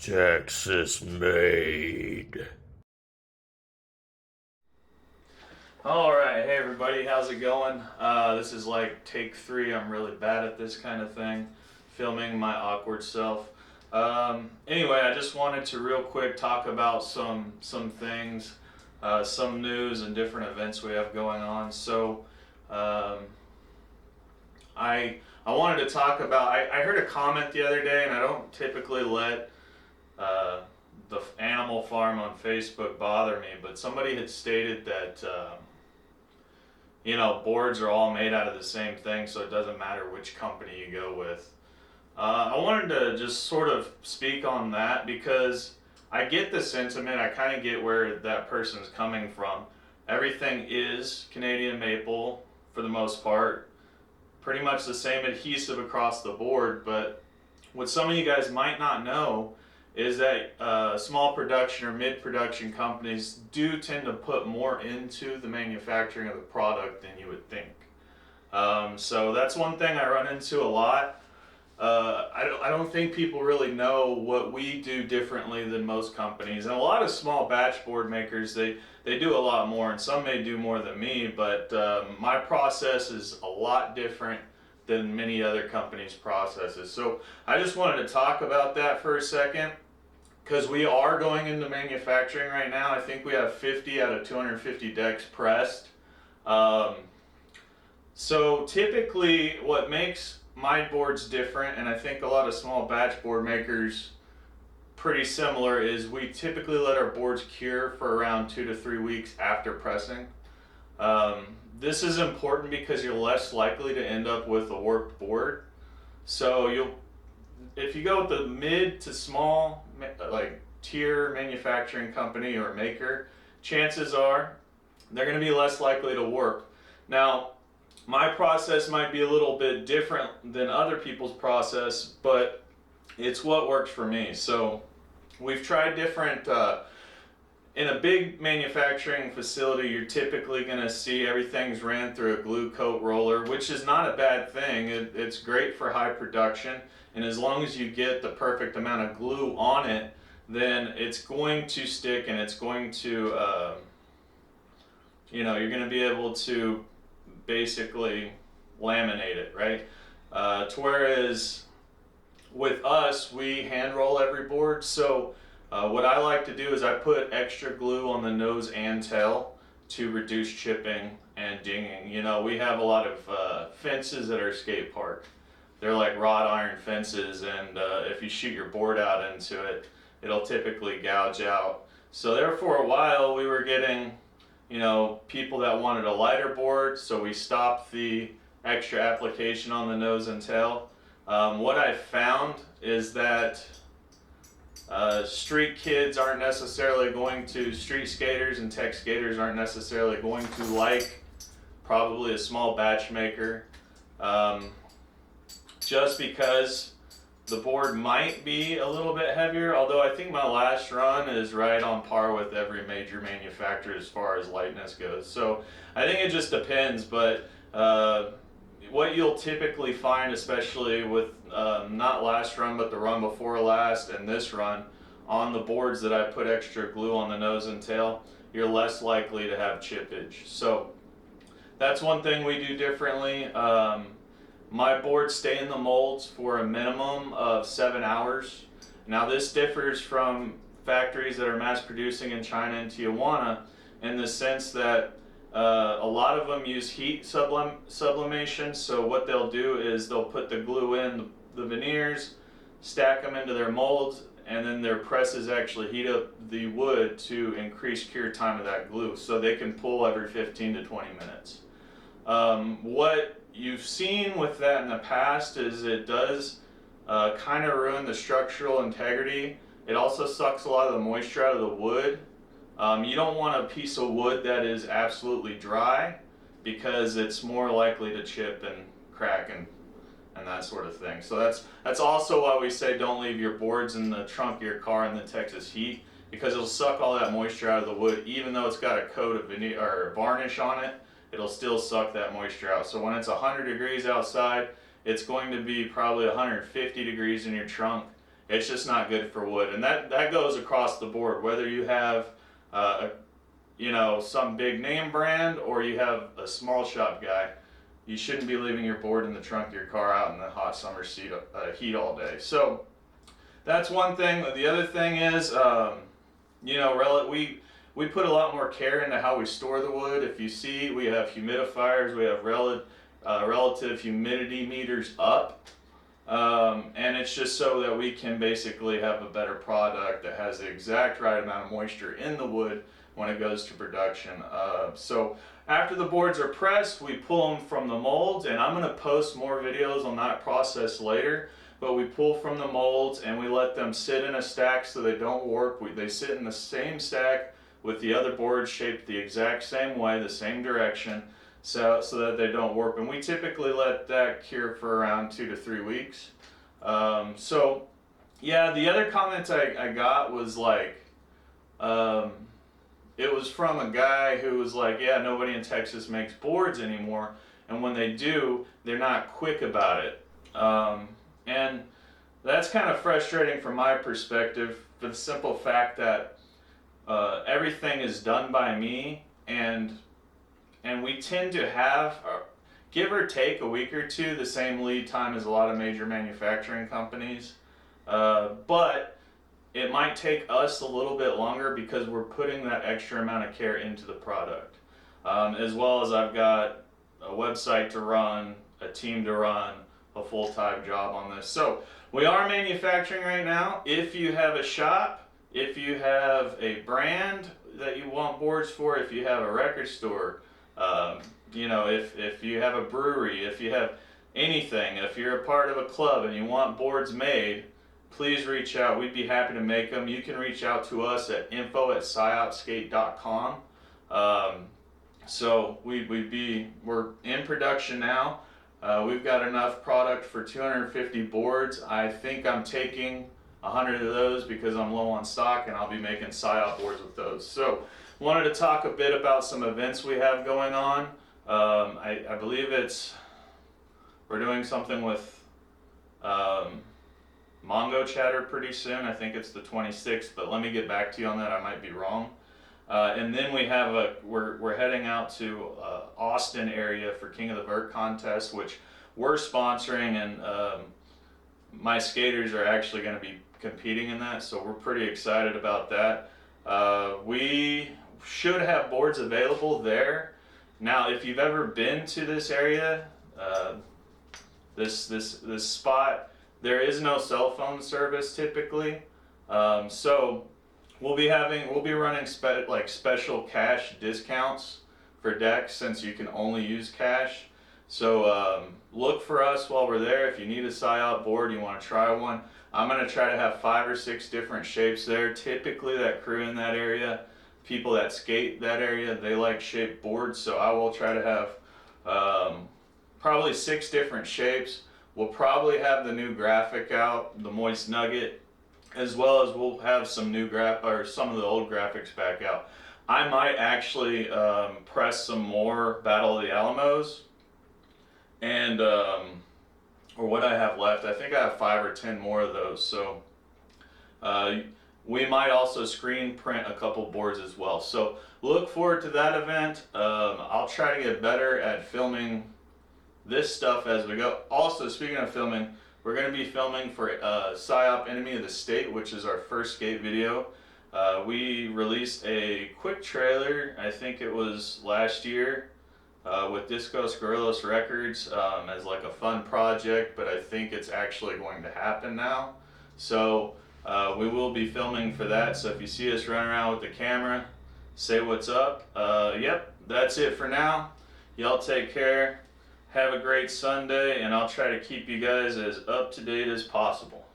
Texas made. Alright, hey everybody, how's it going? This is like take 3. I'm really bad at this kind of thing, filming my awkward self. Anyway, I just wanted to real quick talk about some things, some news and different events we have going on. So, I wanted to talk about, I heard a comment the other day, and I don't typically let the animal farm on Facebook bother me, but somebody had stated that boards are all made out of the same thing, so it doesn't matter which company you go with. I wanted to just sort of speak on that because I get the sentiment, I kind of get where that person's coming from. Everything is Canadian maple for the most part, pretty much the same adhesive across the board, but what some of you guys might not know is that small production or mid-production companies do tend to put more into the manufacturing of the product than you would think. So that's one thing I run into a lot. I don't think people really know what we do differently than most companies. And a lot of small batch board makers, they do a lot more, and some may do more than me, but my process is a lot different than many other companies' processes. So I just wanted to talk about that for a second, because we are going into manufacturing right now. I think we have 50 out of 250 decks pressed. So typically what makes my boards different, and I think a lot of small batch board makers pretty similar, is we typically let our boards cure for around 2 to 3 weeks after pressing. This is important because you're less likely to end up with a warped board. So if you go with the mid to small like tier manufacturing company or maker, chances are they're going to be less likely to warp. Now, my process might be a little bit different than other people's process, but it's what works for me. So we've tried different, in a big manufacturing facility, you're typically going to see everything's ran through a glue coat roller, which is not a bad thing. It's great for high production, and as long as you get the perfect amount of glue on it, then it's going to stick, and it's going to, you're going to be able to basically laminate it, right? To whereas with us, we hand roll every board. So what I like to do is I put extra glue on the nose and tail to reduce chipping and dinging. We have a lot of fences at our skate park. They're like wrought iron fences, and if you shoot your board out into it, it'll typically gouge out. So there for a while we were getting people that wanted a lighter board, so we stopped the extra application on the nose and tail. What I found is that street skaters aren't necessarily going to like probably a small batch maker, just because the board might be a little bit heavier, although I think my last run is right on par with every major manufacturer as far as lightness goes. So I think it just depends, but what you'll typically find, especially with not last run but the run before last and this run, on the boards that I put extra glue on the nose and tail, you're less likely to have chippage. So that's one thing we do differently. My boards stay in the molds for a minimum of 7 hours. Now this differs from factories that are mass producing in China and Tijuana in the sense that a lot of them use heat sublimation. So what they'll do is they'll put the glue in the veneers, stack them into their molds, and then their presses actually heat up the wood to increase cure time of that glue, so they can pull every 15 to 20 minutes. What you've seen with that in the past is it does kind of ruin the structural integrity. It also sucks a lot of the moisture out of the wood. You don't want a piece of wood that is absolutely dry, because it's more likely to chip and crack and that sort of thing. So that's also why we say don't leave your boards in the trunk of your car in the Texas heat, because it'll suck all that moisture out of the wood. Even though it's got a coat of veneer or varnish on it, it'll still suck that moisture out. So when it's 100 degrees outside, it's going to be probably 150 degrees in your trunk, It's just not good for wood, and that goes across the board. Whether you have some big name brand or you have a small shop guy, you shouldn't be leaving your board in the trunk of your car out in the hot summer heat all day. So that's one thing. The other thing is, we put a lot more care into how we store the wood. If you see, we have humidifiers, we have relative humidity meters up. And it's just so that we can basically have a better product that has the exact right amount of moisture in the wood when it goes to production. So after the boards are pressed, we pull them from the molds, and I'm going to post more videos on that process later. But we pull from the molds and we let them sit in a stack so they don't warp. They sit in the same stack with the other boards shaped the exact same way, the same direction, so that they don't warp. And we typically let that cure for around 2 to 3 weeks. So yeah, the other comments I got was like, it was from a guy who was like, yeah, nobody in Texas makes boards anymore, and when they do, they're not quick about it. And that's kind of frustrating from my perspective, for the simple fact that everything is done by me, and we tend to have, give or take a week or two, the same lead time as a lot of major manufacturing companies. But it might take us a little bit longer because we're putting that extra amount of care into the product. As well as I've got a website to run, a team to run, a full-time job on this. So we are manufacturing right now. If you have a shop, if you have a brand that you want boards for, if you have a record store, if you have a brewery, if you have anything, if you're a part of a club and you want boards made, please reach out. We'd be happy to make them. You can reach out to us at info@sciopskate.com. So we're in production now. We've got enough product for 250 boards. I think I'm taking 100 of those because I'm low on stock, and I'll be making Psyop boards with those. So wanted to talk a bit about some events we have going on. I believe we're doing something with Mongo Chatter pretty soon. I think it's the 26th, but let me get back to you on that. I might be wrong. And then we have we're heading out to Austin area for King of the Vert contest, which we're sponsoring, and my skaters are actually going to be competing in that, so we're pretty excited about that. We should have boards available there. Now, if you've ever been to this area, this spot, there is no cell phone service typically, so we'll be running special cash discounts for decks, since you can only use cash. So look for us while we're there. If you need a Psyop board, you want to try one, I'm going to try to have 5 or 6 different shapes there. Typically that crew in that area, people that skate that area, they like shaped boards, so I will try to have probably 6 different shapes. We'll probably have the new graphic out, the Moist Nugget, as well as we'll have some new some of the old graphics back out. I might actually press some more Battle of the Alamos, and or what I have left. I think I have 5 or 10 more of those. So we might also screen print a couple boards as well. So look forward to that event. I'll try to get better at filming this stuff as we go. Also, speaking of filming, we're going to be filming for Psyop Enemy of the State, which is our first skate video. We released a quick trailer, I think it was last year, with Discos Gorillas Records as like a fun project, but I think it's actually going to happen now. So we will be filming for that, so if you see us running around with the camera, say what's up. Yep, that's it for now. Y'all take care. Have a great Sunday, and I'll try to keep you guys as up to date as possible.